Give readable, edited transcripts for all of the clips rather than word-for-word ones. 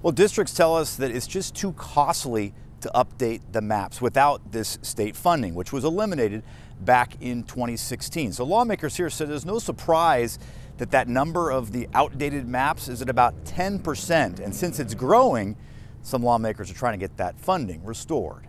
Well, districts tell us that it's just too costly to update the maps without this state funding, which was eliminated back in 2016. So lawmakers here said there's no surprise that that number of the outdated maps is at about 10%. And since it's growing, some lawmakers are trying to get that funding restored.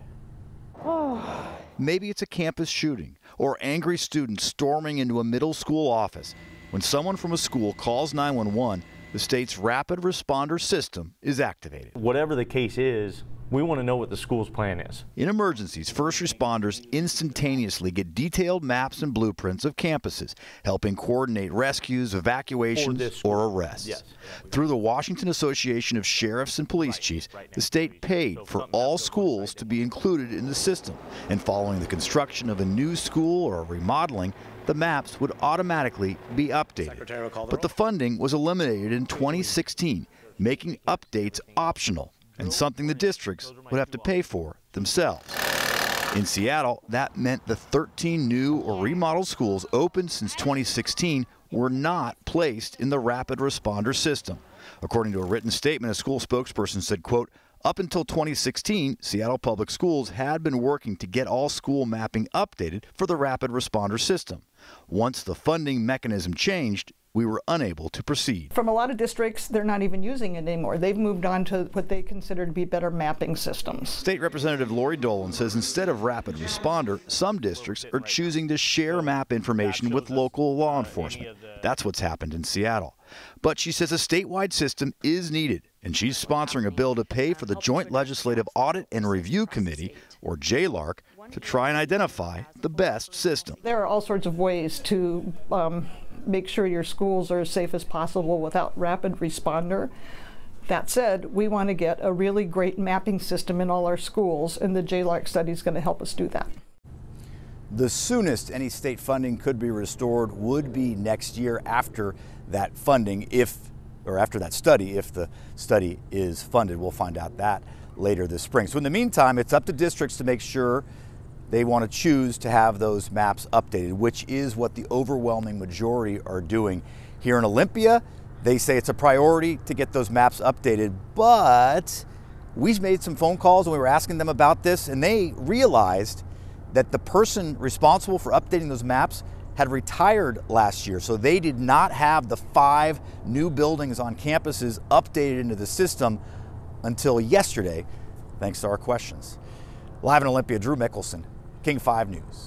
Maybe it's a campus shooting or angry students storming into a middle school office. When someone from a school calls 911, the state's rapid responder system is activated. Whatever the case is, we want to know what the school's plan is. In emergencies, first responders instantaneously get detailed maps and blueprints of campuses, helping coordinate rescues, evacuations, or arrests. Yes. Through the Washington Association of Sheriffs and Police Chiefs, the state paid for all schools to be included in the system. And following the construction of a new school or a remodeling, the maps would automatically be updated. But the funding was eliminated in 2016, making updates optional and something the districts would have to pay for themselves. In Seattle, that meant the 13 new or remodeled schools opened since 2016 were not placed in the rapid responder system. According to a written statement, a school spokesperson said, quote, "Up until 2016, Seattle Public Schools had been working to get all school mapping updated for the rapid responder system. Once the funding mechanism changed, we were unable to proceed." From a lot of districts, they're not even using it anymore. They've moved on to what they consider to be better mapping systems. State Representative Lori Dolan says instead of rapid responder, some districts are choosing to share map information with local law enforcement. That's what's happened in Seattle. But she says a statewide system is needed, and she's sponsoring a bill to pay for the Joint Legislative Audit and Review Committee, or JLARC, to try and identify the best system. There are all sorts of ways to make sure your schools are as safe as possible without rapid responder. That said, we want to get a really great mapping system in all our schools, and the JLARC study is going to help us do that. The soonest any state funding could be restored would be next year after that funding, after that study, if the study is funded. We'll find out that later this spring. So in the meantime, it's up to districts to make sure they want to choose to have those maps updated, which is what the overwhelming majority are doing. Here in Olympia, they say it's a priority to get those maps updated, but we made some phone calls and we were asking them about this, and they realized that the person responsible for updating those maps had retired last year, so they did not have the 5 new buildings on campuses updated into the system until yesterday, thanks to our questions. Live in Olympia, Drew Mikkelsen, King 5 News.